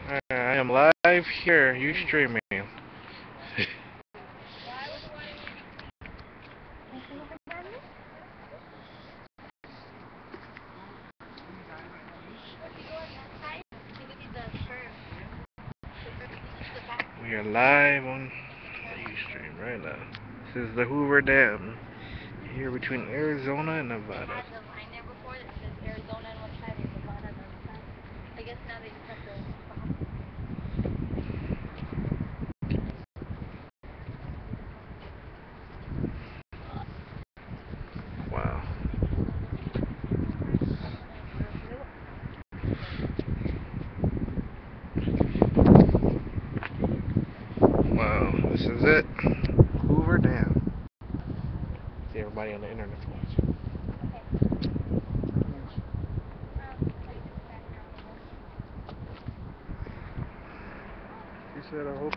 I am live here. You streaming? We are live on Ustream right now. This is the Hoover Dam here between Arizona and Nevada. Wow. Wow. This is it. Hoover Dam. See everybody on the internet watching. He said, I hope